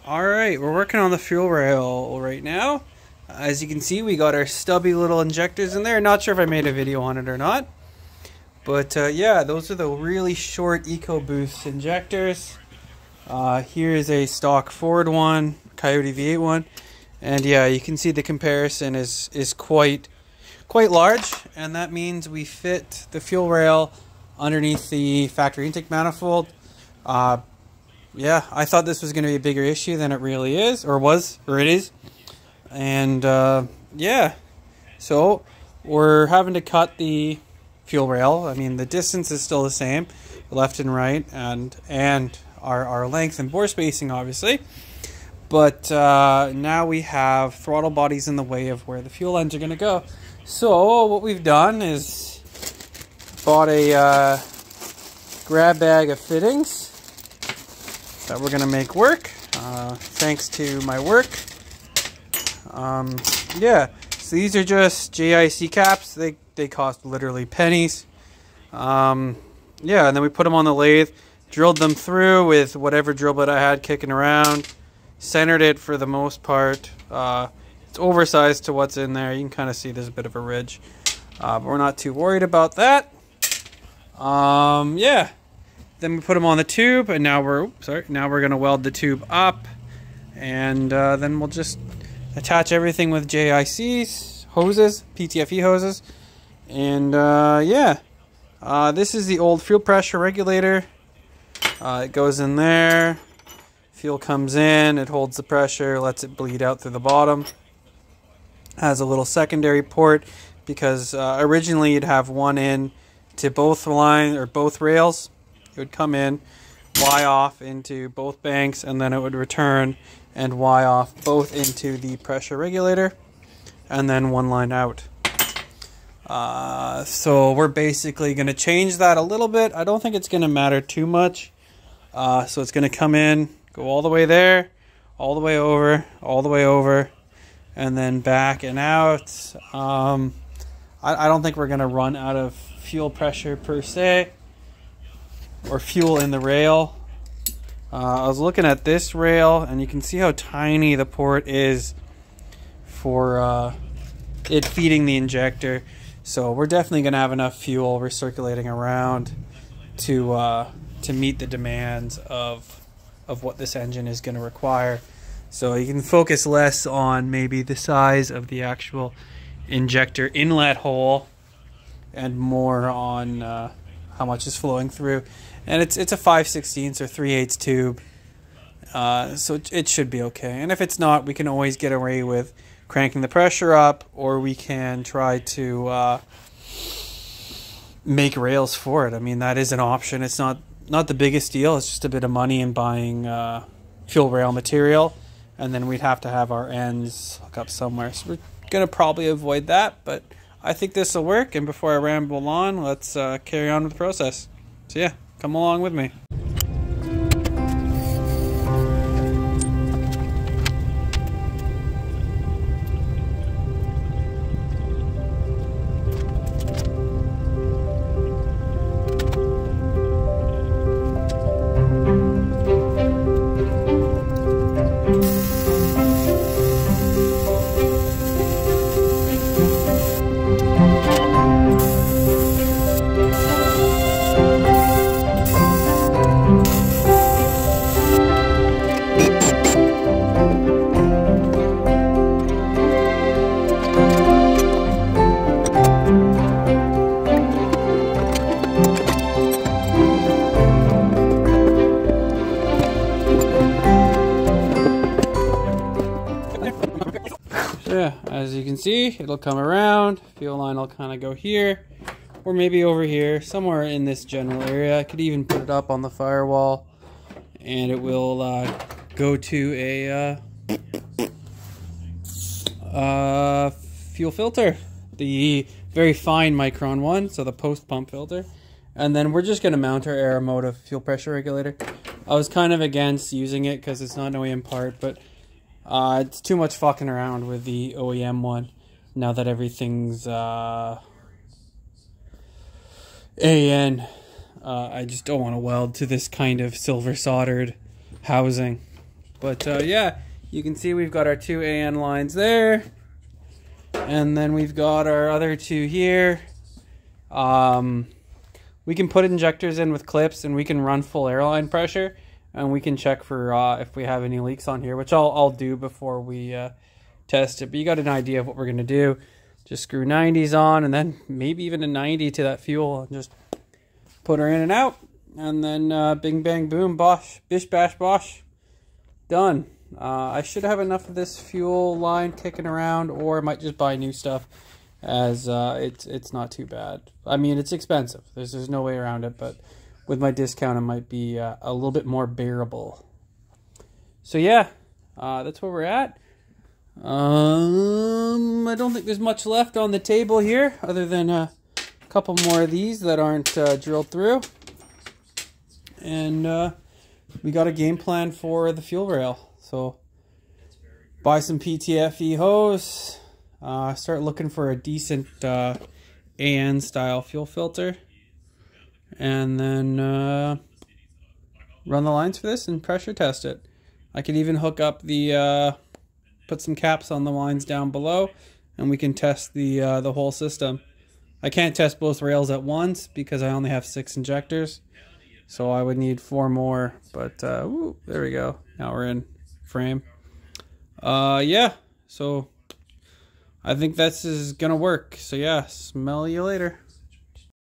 Alright, we're working on the fuel rail right now. As you can see, we got our stubby little injectors in there. Not sure if I made a video on it or not. But yeah, those are the really short EcoBoost injectors. Here's a stock Ford one, Coyote V8 one. And yeah, you can see the comparison is quite large. And that means we fit the fuel rail underneath the factory intake manifold. Yeah, I thought this was going to be a bigger issue than it really is, or it is. And yeah, so we're having to cut the fuel rail. I mean, the distance is still the same, left and right, and our length and bore spacing, obviously. But now we have throttle bodies in the way of where the fuel lines are going to go. So what we've done is bought a grab bag of fittings that we're going to make work, thanks to my work. Yeah, so these are just JIC caps. They cost literally pennies. Yeah, and then we put them on the lathe, drilled them through with whatever drill bit I had kicking around, centered it for the most part. It's oversized to what's in there. You can kind of see there's a bit of a ridge, but we're not too worried about that. Yeah. Then we put them on the tube, and now we're gonna weld the tube up, and then we'll just attach everything with JICs, hoses, PTFE hoses, and yeah. This is the old fuel pressure regulator. It goes in there. Fuel comes in, it holds the pressure, lets it bleed out through the bottom. Has a little secondary port because originally you'd have one in to both rails. It would come in, Y off into both banks, and then it would return and Y off both into the pressure regulator, and then one line out. So we're basically going to change that a little bit. I don't think it's going to matter too much. So it's going to come in, go all the way there, all the way over, and then back and out. I don't think we're going to run out of fuel pressure per se, or fuel in the rail. I was looking at this rail, and you can see how tiny the port is for it feeding the injector. So we're definitely going to have enough fuel recirculating around to meet the demands of what this engine is going to require. So you can focus less on maybe the size of the actual injector inlet hole, and more on how much is flowing through. And it's a 5/16 or 3/8 tube, so it should be okay. And if it's not, we can always get away with cranking the pressure up, or we can try to make rails for it. I mean, that is an option. It's not the biggest deal. It's just a bit of money in buying fuel rail material, and then we'd have to have our ends hook up somewhere. So we're gonna probably avoid that, but I think this will work. And before I ramble on, let's carry on with the process. So yeah, come along with me. Yeah, as you can see, it'll come around, fuel line will kind of go here, or maybe over here, somewhere in this general area. I could even put it up on the firewall, and it will go to a fuel filter, the very fine micron one, so the post pump filter. And then we're just going to mount our Aeromotive fuel pressure regulator. I was kind of against using it because it's not an OEM part, but it's too much fucking around with the OEM one now that everything's AN. I just don't want to weld to this kind of silver soldered housing. But yeah, you can see we've got our 2 AN lines there. And then we've got our other 2 here. We can put injectors in with clips and we can run full airline pressure. And we can check for if we have any leaks on here, which I'll do before we test it. But you got an idea of what we're going to do. Just screw 90s on and then maybe even a 90 to that fuel and just put her in and out. And then bing, bang, boom, bosh, bish, bash, bosh. Done. I should have enough of this fuel line kicking around, or I might just buy new stuff, as it's not too bad. I mean, it's expensive. There's no way around it, but with my discount, it might be a little bit more bearable. So yeah, that's where we're at. I don't think there's much left on the table here, other than a couple more of these that aren't drilled through. And we got a game plan for the fuel rail. So buy some PTFE hose, start looking for a decent AN style fuel filter, and then run the lines for this and pressure test it. I could even hook up the put some caps on the lines down below, and we can test the whole system. I can't test both rails at once because I only have 6 injectors, so I would need 4 more. But ooh, there we go. Now we're in frame. Yeah, so I think this is gonna work. So yeah, smell you later.